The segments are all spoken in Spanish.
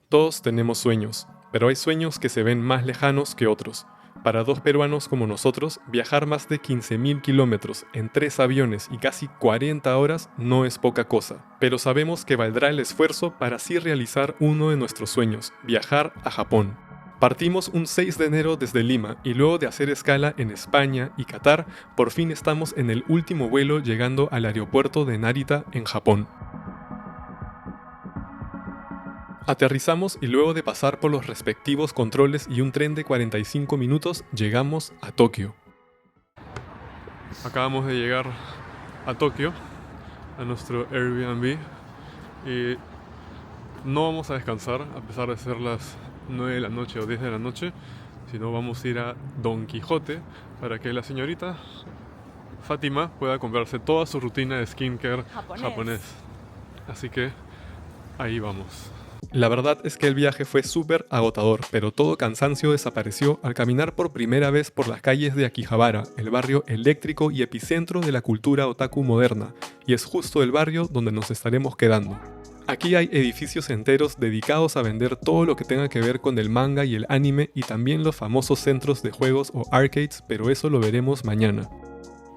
Todos tenemos sueños, pero hay sueños que se ven más lejanos que otros. Para dos peruanos como nosotros, viajar más de 15.000 kilómetros en 3 aviones y casi 40 horas no es poca cosa, pero sabemos que valdrá el esfuerzo para así realizar uno de nuestros sueños, viajar a Japón. Partimos un 6 de enero desde Lima y luego de hacer escala en España y Qatar, por fin estamos en el último vuelo llegando al aeropuerto de Narita en Japón. Aterrizamos y luego de pasar por los respectivos controles y un tren de 45 minutos, llegamos a Tokio. Acabamos de llegar a Tokio, a nuestro Airbnb, y no vamos a descansar a pesar de ser las 9 de la noche o 10 de la noche, sino vamos a ir a Don Quijote para que la señorita Fátima pueda comprarse toda su rutina de skincare japonés. Así que ahí vamos. La verdad es que el viaje fue súper agotador, pero todo cansancio desapareció al caminar por primera vez por las calles de Akihabara, el barrio eléctrico y epicentro de la cultura otaku moderna, y es justo el barrio donde nos estaremos quedando. Aquí hay edificios enteros dedicados a vender todo lo que tenga que ver con el manga y el anime y también los famosos centros de juegos o arcades, pero eso lo veremos mañana.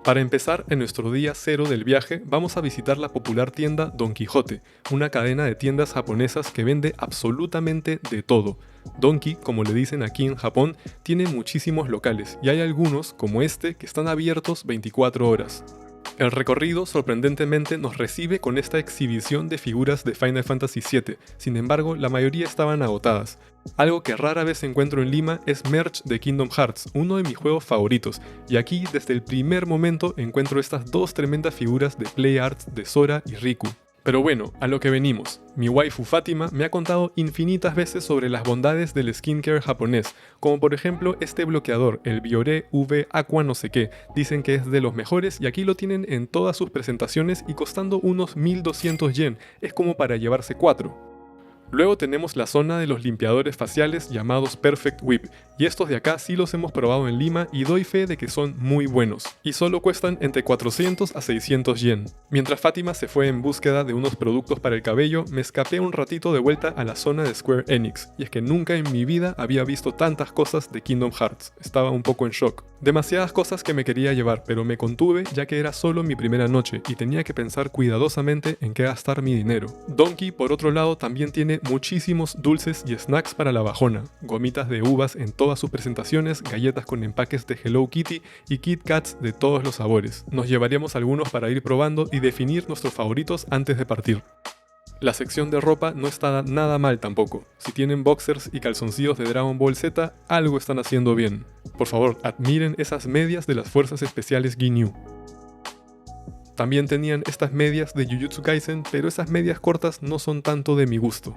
Para empezar, en nuestro día cero del viaje, vamos a visitar la popular tienda Don Quijote, una cadena de tiendas japonesas que vende absolutamente de todo. Donki, como le dicen aquí en Japón, tiene muchísimos locales y hay algunos, como este, que están abiertos 24 horas. El recorrido sorprendentemente nos recibe con esta exhibición de figuras de Final Fantasy VII, sin embargo la mayoría estaban agotadas. Algo que rara vez encuentro en Lima es merch de Kingdom Hearts, uno de mis juegos favoritos, y aquí desde el primer momento encuentro estas dos tremendas figuras de Play Arts de Sora y Riku. Pero bueno, a lo que venimos. Mi waifu Fátima me ha contado infinitas veces sobre las bondades del skincare japonés, como por ejemplo este bloqueador, el Bioré V Aqua no sé qué, dicen que es de los mejores y aquí lo tienen en todas sus presentaciones y costando unos 1200 yen, es como para llevarse 4. Luego tenemos la zona de los limpiadores faciales llamados Perfect Whip, y estos de acá sí los hemos probado en Lima y doy fe de que son muy buenos, y solo cuestan entre 400 a 600 yen. Mientras Fátima se fue en búsqueda de unos productos para el cabello, me escapé un ratito de vuelta a la zona de Square Enix, y es que nunca en mi vida había visto tantas cosas de Kingdom Hearts, estaba un poco en shock. Demasiadas cosas que me quería llevar, pero me contuve ya que era solo mi primera noche y tenía que pensar cuidadosamente en qué gastar mi dinero. Donkey, por otro lado, también tiene muchísimos dulces y snacks para la bajona, gomitas de uvas en todas sus presentaciones, galletas con empaques de Hello Kitty y Kit Kats de todos los sabores. Nos llevaríamos algunos para ir probando y definir nuestros favoritos antes de partir. La sección de ropa no está nada mal tampoco. Si tienen boxers y calzoncillos de Dragon Ball Z, algo están haciendo bien. Por favor, admiren esas medias de las fuerzas especiales Ginyu. También tenían estas medias de Jujutsu Kaisen, pero esas medias cortas no son tanto de mi gusto.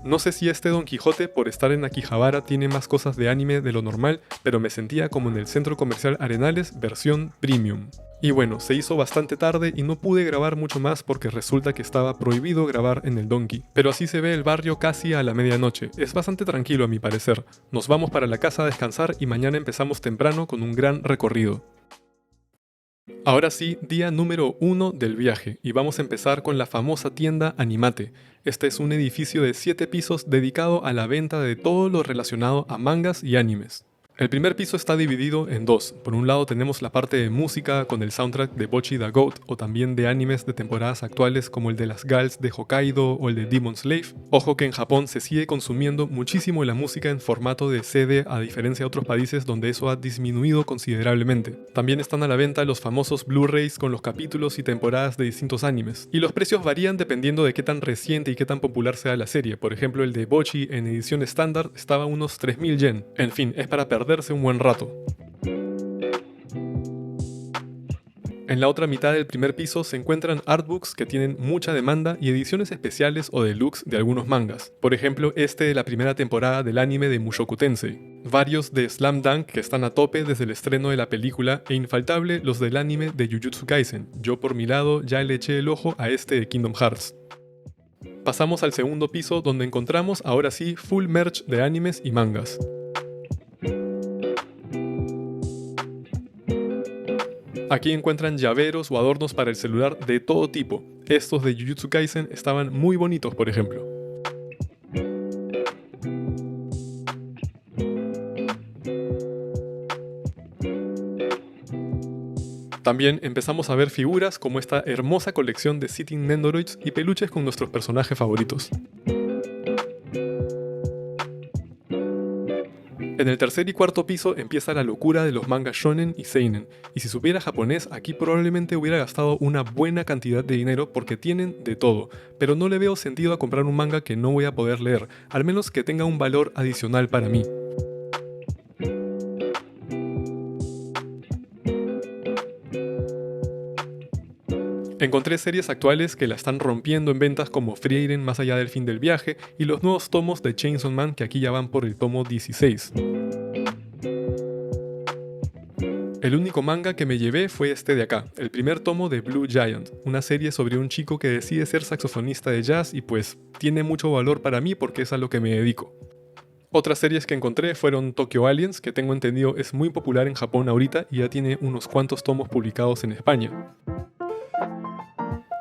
No sé si este Don Quijote, por estar en Akihabara, tiene más cosas de anime de lo normal, pero me sentía como en el centro comercial Arenales versión premium. Y bueno, se hizo bastante tarde y no pude grabar mucho más porque resulta que estaba prohibido grabar en el Donkey. Pero así se ve el barrio casi a la medianoche, es bastante tranquilo a mi parecer. Nos vamos para la casa a descansar y mañana empezamos temprano con un gran recorrido. Ahora sí, día número 1 del viaje y vamos a empezar con la famosa tienda Animate. Este es un edificio de 7 pisos dedicado a la venta de todo lo relacionado a mangas y animes. El primer piso está dividido en dos. Por un lado tenemos la parte de música con el soundtrack de Bocchi the Goat o también de animes de temporadas actuales como el de las Gals de Hokkaido o el de Demon Slave. Ojo que en Japón se sigue consumiendo muchísimo la música en formato de CD a diferencia de otros países donde eso ha disminuido considerablemente. También están a la venta los famosos Blu-rays con los capítulos y temporadas de distintos animes. Y los precios varían dependiendo de qué tan reciente y qué tan popular sea la serie. Por ejemplo, el de Bocchi en edición estándar estaba a unos 3000 yen. En fin, es para perderse un buen rato. En la otra mitad del primer piso se encuentran artbooks que tienen mucha demanda y ediciones especiales o deluxe de algunos mangas. Por ejemplo, este de la primera temporada del anime de Mushoku Tensei. Varios de Slam Dunk que están a tope desde el estreno de la película e infaltable los del anime de Jujutsu Kaisen. Yo por mi lado ya le eché el ojo a este de Kingdom Hearts. Pasamos al segundo piso donde encontramos ahora sí full merch de animes y mangas. Aquí encuentran llaveros o adornos para el celular de todo tipo. Estos de Jujutsu Kaisen estaban muy bonitos, por ejemplo. También empezamos a ver figuras como esta hermosa colección de Sitting Nendoroids y peluches con nuestros personajes favoritos. En el tercer y cuarto piso empieza la locura de los mangas shonen y seinen, y si supiera japonés aquí probablemente hubiera gastado una buena cantidad de dinero porque tienen de todo, pero no le veo sentido a comprar un manga que no voy a poder leer, al menos que tenga un valor adicional para mí. Encontré series actuales que la están rompiendo en ventas como Frieren más allá del fin del viaje y los nuevos tomos de Chainsaw Man que aquí ya van por el tomo 16. El único manga que me llevé fue este de acá, el primer tomo de Blue Giant, una serie sobre un chico que decide ser saxofonista de jazz y pues tiene mucho valor para mí porque es a lo que me dedico. Otras series que encontré fueron Tokyo Aliens, que tengo entendido es muy popular en Japón ahorita y ya tiene unos cuantos tomos publicados en España.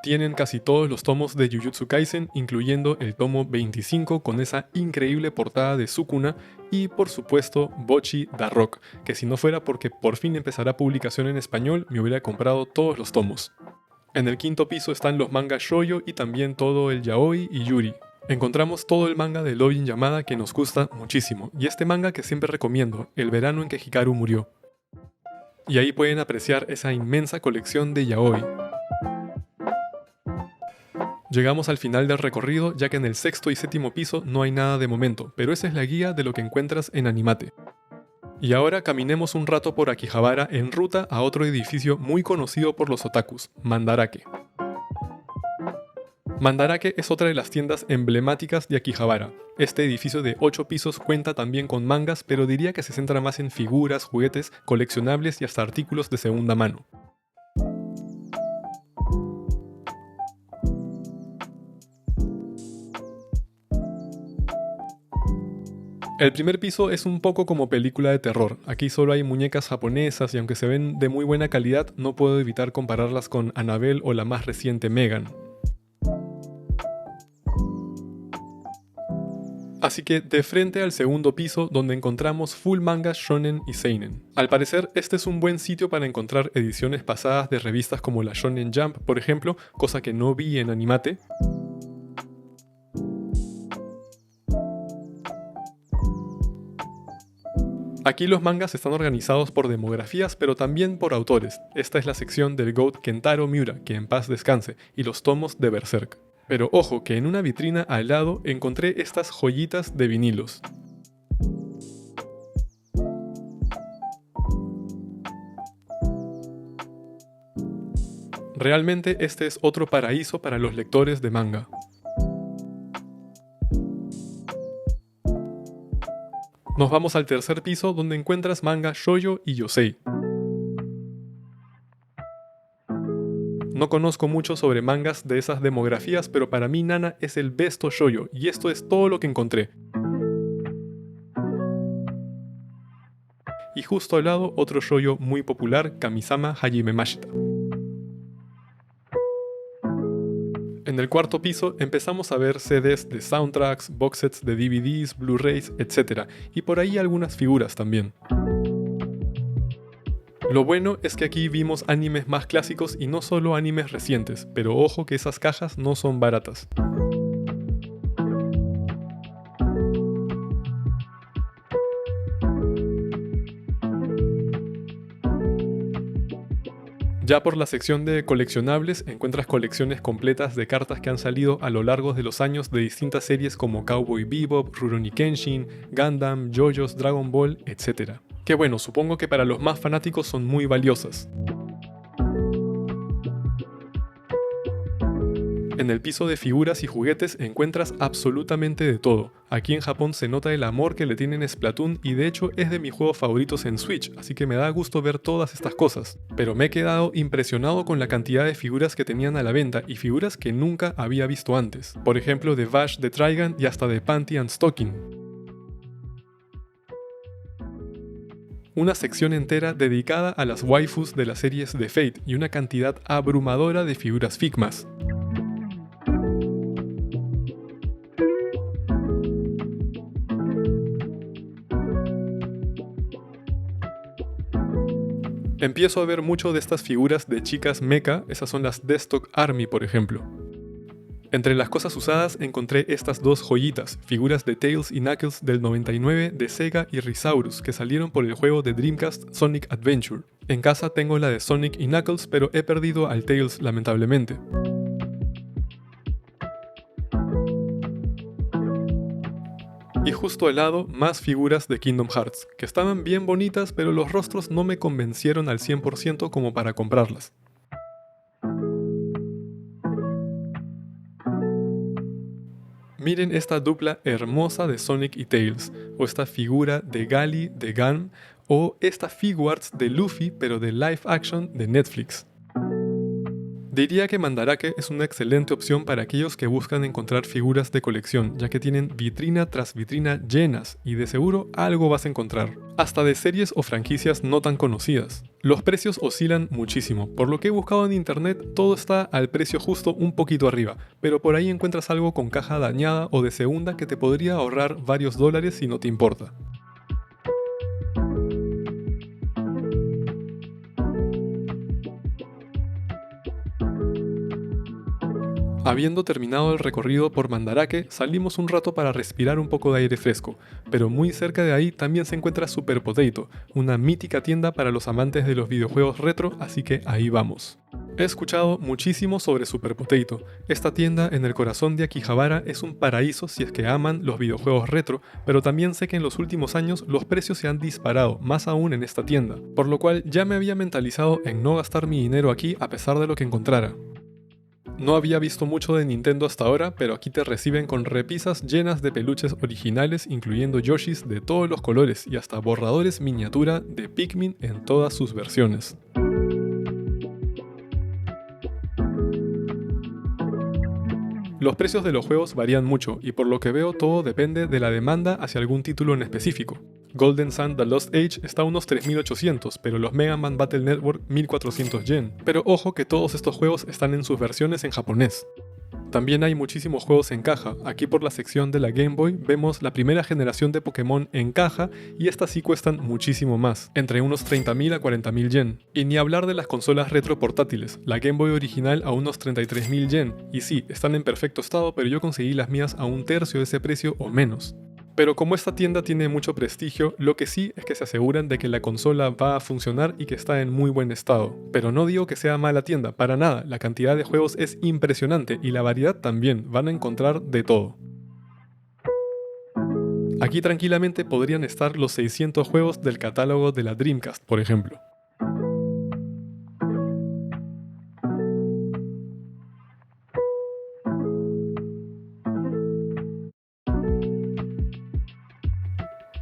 Tienen casi todos los tomos de Jujutsu Kaisen, incluyendo el tomo 25 con esa increíble portada de Sukuna y por supuesto Bocchi da Rock, que si no fuera porque por fin empezará publicación en español me hubiera comprado todos los tomos. En el quinto piso están los mangas shoujo y también todo el yaoi y yuri. Encontramos todo el manga de Love in Yamada que nos gusta muchísimo y este manga que siempre recomiendo, El verano en que Hikaru murió. Y ahí pueden apreciar esa inmensa colección de yaoi. Llegamos al final del recorrido ya que en el sexto y séptimo piso no hay nada de momento, pero esa es la guía de lo que encuentras en Animate. Y ahora caminemos un rato por Akihabara en ruta a otro edificio muy conocido por los otakus, Mandarake. Mandarake es otra de las tiendas emblemáticas de Akihabara. Este edificio de 8 pisos cuenta también con mangas, pero diría que se centra más en figuras, juguetes, coleccionables y hasta artículos de segunda mano. El primer piso es un poco como película de terror. Aquí solo hay muñecas japonesas y aunque se ven de muy buena calidad, no puedo evitar compararlas con Annabelle o la más reciente Megan. Así que de frente al segundo piso donde encontramos full mangas shonen y seinen. Al parecer este es un buen sitio para encontrar ediciones pasadas de revistas como la Shonen Jump, por ejemplo, cosa que no vi en Animate. Aquí los mangas están organizados por demografías, pero también por autores. Esta es la sección del GOAT Kentaro Miura, que en paz descanse, y los tomos de Berserk. Pero ojo, que en una vitrina al lado encontré estas joyitas de vinilos. Realmente este es otro paraíso para los lectores de manga. Nos vamos al tercer piso donde encuentras manga shoujo y yosei. No conozco mucho sobre mangas de esas demografías, pero para mí Nana es el besto shoujo y esto es todo lo que encontré. Y justo al lado otro shoujo muy popular, Kamisama Hajime Mashita. En el cuarto piso empezamos a ver CDs de soundtracks, box sets de DVDs, Blu-rays, etc. Y por ahí algunas figuras también. Lo bueno es que aquí vimos animes más clásicos y no solo animes recientes, pero ojo que esas cajas no son baratas. Ya por la sección de coleccionables encuentras colecciones completas de cartas que han salido a lo largo de los años de distintas series como Cowboy Bebop, Rurouni Kenshin, Gundam, JoJo's, Dragon Ball, etc. Que bueno, supongo que para los más fanáticos son muy valiosas. En el piso de figuras y juguetes encuentras absolutamente de todo. Aquí en Japón se nota el amor que le tienen a Splatoon y de hecho es de mis juegos favoritos en Switch, así que me da gusto ver todas estas cosas. Pero me he quedado impresionado con la cantidad de figuras que tenían a la venta y figuras que nunca había visto antes. Por ejemplo de Vash de Trigun y hasta de Panty and Stocking. Una sección entera dedicada a las waifus de las series de Fate y una cantidad abrumadora de figuras Figmas. Empiezo a ver mucho de estas figuras de chicas mecha, esas son las Deathstalk Army por ejemplo. Entre las cosas usadas encontré estas dos joyitas, figuras de Tails y Knuckles del 99 de Sega y Risaurus que salieron por el juego de Dreamcast Sonic Adventure. En casa tengo la de Sonic y Knuckles, pero he perdido al Tails lamentablemente. Y justo al lado, más figuras de Kingdom Hearts, que estaban bien bonitas, pero los rostros no me convencieron al 100% como para comprarlas. Miren esta dupla hermosa de Sonic y Tails, o esta figura de Gali de Gun, o esta Figuarts de Luffy pero de live action de Netflix. Diría que Mandarake es una excelente opción para aquellos que buscan encontrar figuras de colección, ya que tienen vitrina tras vitrina llenas y de seguro algo vas a encontrar, hasta de series o franquicias no tan conocidas. Los precios oscilan muchísimo, por lo que he buscado en internet todo está al precio justo un poquito arriba, pero por ahí encuentras algo con caja dañada o de segunda que te podría ahorrar varios dólares si no te importa. Habiendo terminado el recorrido por Mandarake, salimos un rato para respirar un poco de aire fresco, pero muy cerca de ahí también se encuentra Super Potato, una mítica tienda para los amantes de los videojuegos retro, así que ahí vamos. He escuchado muchísimo sobre Super Potato. Esta tienda en el corazón de Akihabara es un paraíso si es que aman los videojuegos retro, pero también sé que en los últimos años los precios se han disparado, más aún en esta tienda, por lo cual ya me había mentalizado en no gastar mi dinero aquí a pesar de lo que encontrara. No había visto mucho de Nintendo hasta ahora, pero aquí te reciben con repisas llenas de peluches originales, incluyendo Yoshis de todos los colores y hasta borradores miniatura de Pikmin en todas sus versiones. Los precios de los juegos varían mucho y por lo que veo todo depende de la demanda hacia algún título en específico. Golden Sun The Lost Age está a unos 3.800, pero los Mega Man Battle Network 1.400 yen. Pero ojo que todos estos juegos están en sus versiones en japonés. También hay muchísimos juegos en caja. Aquí por la sección de la Game Boy vemos la primera generación de Pokémon en caja y estas sí cuestan muchísimo más, entre unos 30.000 a 40.000 yen. Y ni hablar de las consolas retro portátiles, la Game Boy original a unos 33.000 yen. Y sí, están en perfecto estado, pero yo conseguí las mías a un tercio de ese precio o menos. Pero como esta tienda tiene mucho prestigio, lo que sí es que se aseguran de que la consola va a funcionar y que está en muy buen estado. Pero no digo que sea mala tienda, para nada, la cantidad de juegos es impresionante y la variedad también, van a encontrar de todo. Aquí tranquilamente podrían estar los 600 juegos del catálogo de la Dreamcast, por ejemplo.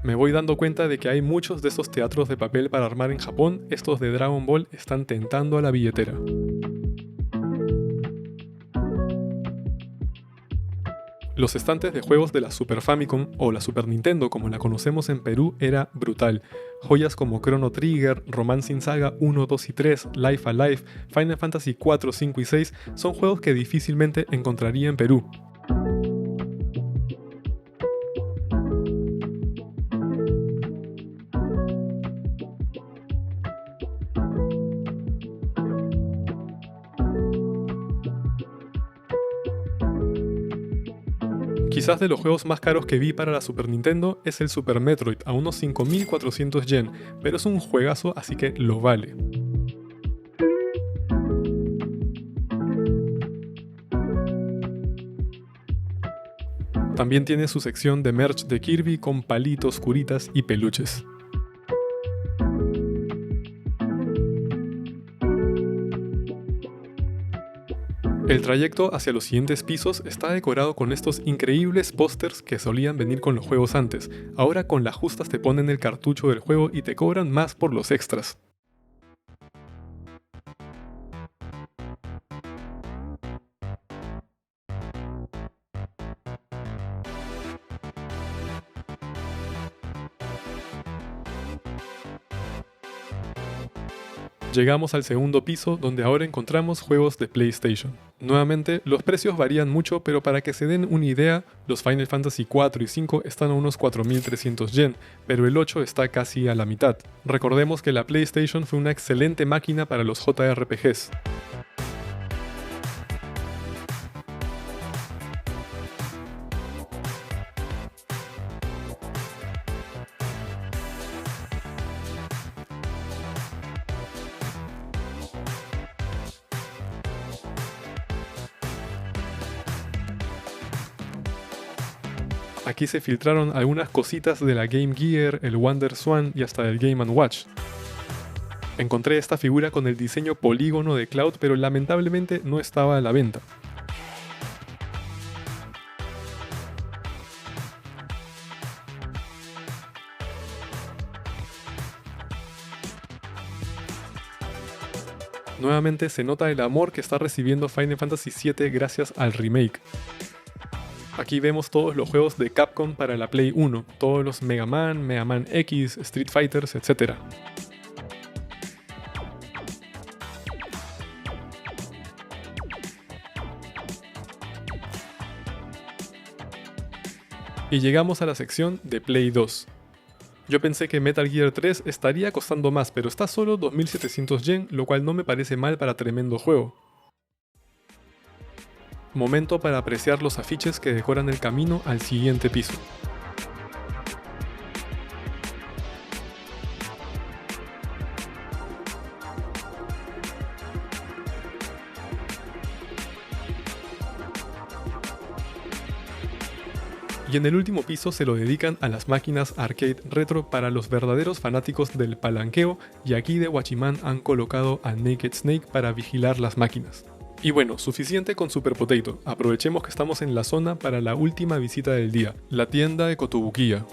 Me voy dando cuenta de que hay muchos de estos teatros de papel para armar en Japón, estos de Dragon Ball están tentando a la billetera. Los estantes de juegos de la Super Famicom o la Super Nintendo como la conocemos en Perú era brutal. Joyas como Chrono Trigger, Romancing Saga 1, 2 y 3, Life Alive, Final Fantasy 4, 5 y 6 son juegos que difícilmente encontraría en Perú. Quizás de los juegos más caros que vi para la Super Nintendo es el Super Metroid, a unos 5.400 yen, pero es un juegazo así que lo vale. También tiene su sección de merch de Kirby con palitos, curitas y peluches. El trayecto hacia los siguientes pisos está decorado con estos increíbles pósters que solían venir con los juegos antes. Ahora con las justas te ponen el cartucho del juego y te cobran más por los extras. Llegamos al segundo piso, donde ahora encontramos juegos de PlayStation. Nuevamente, los precios varían mucho, pero para que se den una idea, los Final Fantasy 4 y 5 están a unos 4.300 yen, pero el 8 está casi a la mitad. Recordemos que la PlayStation fue una excelente máquina para los JRPGs. Aquí se filtraron algunas cositas de la Game Gear, el Wonder Swan y hasta el Game & Watch. Encontré esta figura con el diseño polígono de Cloud, pero lamentablemente no estaba a la venta. Nuevamente se nota el amor que está recibiendo Final Fantasy VII gracias al remake. Aquí vemos todos los juegos de Capcom para la Play 1, todos los Mega Man, Mega Man X, Street Fighters, etc. Y llegamos a la sección de Play 2. Yo pensé que Metal Gear 3 estaría costando más, pero está solo 2.700 yen, lo cual no me parece mal para tremendo juego. Momento para apreciar los afiches que decoran el camino al siguiente piso. Y en el último piso se lo dedican a las máquinas arcade retro para los verdaderos fanáticos del palanqueo, y aquí de Guachimán han colocado a Naked Snake para vigilar las máquinas. Y bueno, suficiente con Super Potato, aprovechemos que estamos en la zona para la última visita del día, la tienda de Kotobukiya.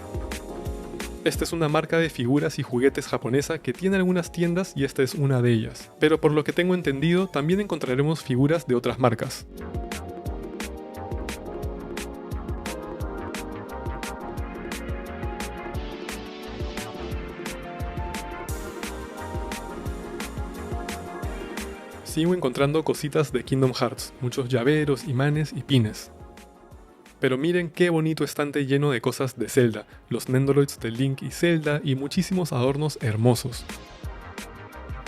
Esta es una marca de figuras y juguetes japonesa que tiene algunas tiendas y esta es una de ellas, pero por lo que tengo entendido también encontraremos figuras de otras marcas. Sigo encontrando cositas de Kingdom Hearts, muchos llaveros, imanes y pines. Pero miren qué bonito estante lleno de cosas de Zelda, los Nendoroids de Link y Zelda y muchísimos adornos hermosos.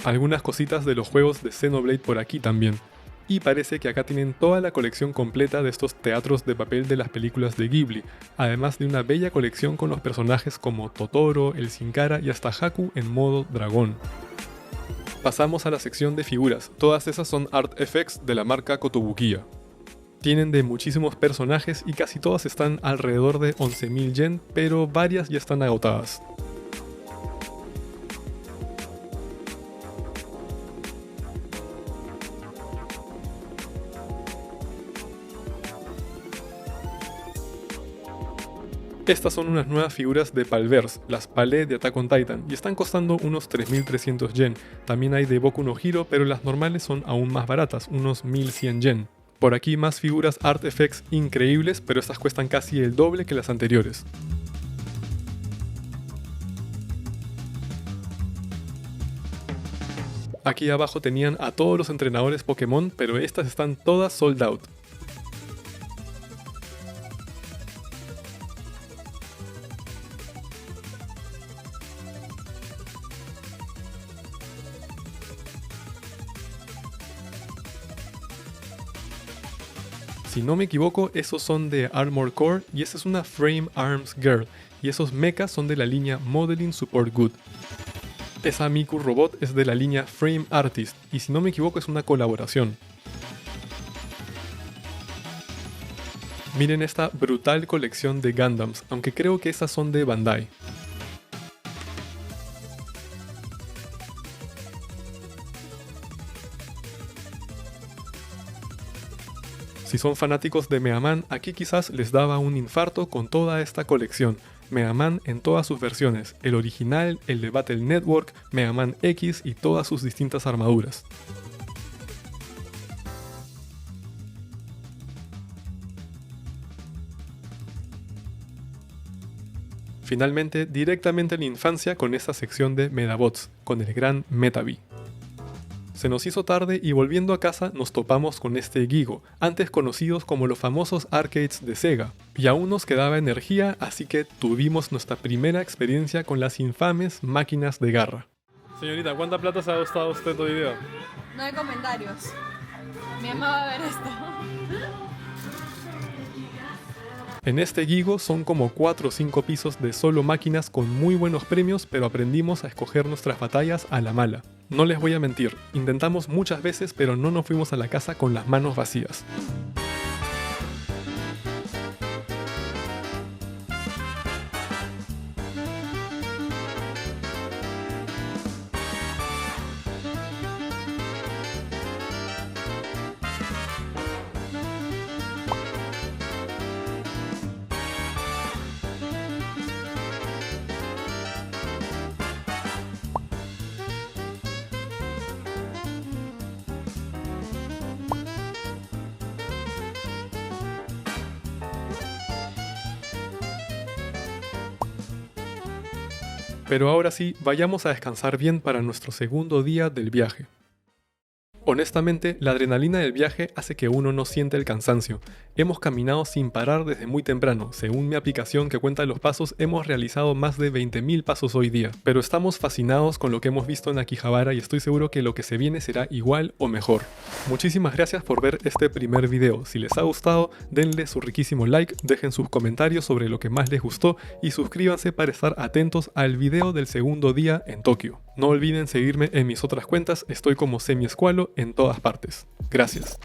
Algunas cositas de los juegos de Xenoblade por aquí también. Y parece que acá tienen toda la colección completa de estos teatros de papel de las películas de Ghibli, además de una bella colección con los personajes como Totoro, el Sin Cara y hasta Haku en modo dragón. Pasamos a la sección de figuras, todas esas son Art Effects de la marca Kotobukiya. Tienen de muchísimos personajes y casi todas están alrededor de 11.000 yen, pero varias ya están agotadas. Estas son unas nuevas figuras de Palverse, las Palais de Attack on Titan, y están costando unos 3.300 yen. También hay de Boku no Hero, pero las normales son aún más baratas, unos 1.100 yen. Por aquí más figuras Art Effects increíbles, pero estas cuestan casi el doble que las anteriores. Aquí abajo tenían a todos los entrenadores Pokémon, pero estas están todas sold out. Si no me equivoco, esos son de Armor Core y esa es una Frame Arms Girl, y esos mechas son de la línea Modeling Support Good. Esa Miku Robot es de la línea Frame Artist, y si no me equivoco es una colaboración. Miren esta brutal colección de Gundams, aunque creo que esas son de Bandai. Si son fanáticos de Mega Man, aquí quizás les daba un infarto con toda esta colección. Mega Man en todas sus versiones, el original, el de Battle Network, Mega Man X y todas sus distintas armaduras. Finalmente, directamente a la infancia con esta sección de Medabots, con el gran Metavi. Se nos hizo tarde y volviendo a casa nos topamos con este Gigo, antes conocidos como los famosos arcades de Sega. Y aún nos quedaba energía, así que tuvimos nuestra primera experiencia con las infames máquinas de garra. Señorita, ¿cuánta plata se ha gastado usted hoy día? No hay comentarios. Mi mamá va a ver esto. En este Gigo son como 4 o 5 pisos de solo máquinas con muy buenos premios, pero aprendimos a escoger nuestras batallas a la mala. No les voy a mentir, intentamos muchas veces pero no nos fuimos a la casa con las manos vacías. Pero ahora sí, vayamos a descansar bien para nuestro segundo día del viaje. Honestamente, la adrenalina del viaje hace que uno no siente el cansancio. Hemos caminado sin parar desde muy temprano. Según mi aplicación que cuenta los pasos, hemos realizado más de 20.000 pasos hoy día. Pero estamos fascinados con lo que hemos visto en Akihabara y estoy seguro que lo que se viene será igual o mejor. Muchísimas gracias por ver este primer video. Si les ha gustado, denle su riquísimo like, dejen sus comentarios sobre lo que más les gustó y suscríbanse para estar atentos al video del segundo día en Tokio. No olviden seguirme en mis otras cuentas, estoy como Semiescualo en todas partes. Gracias.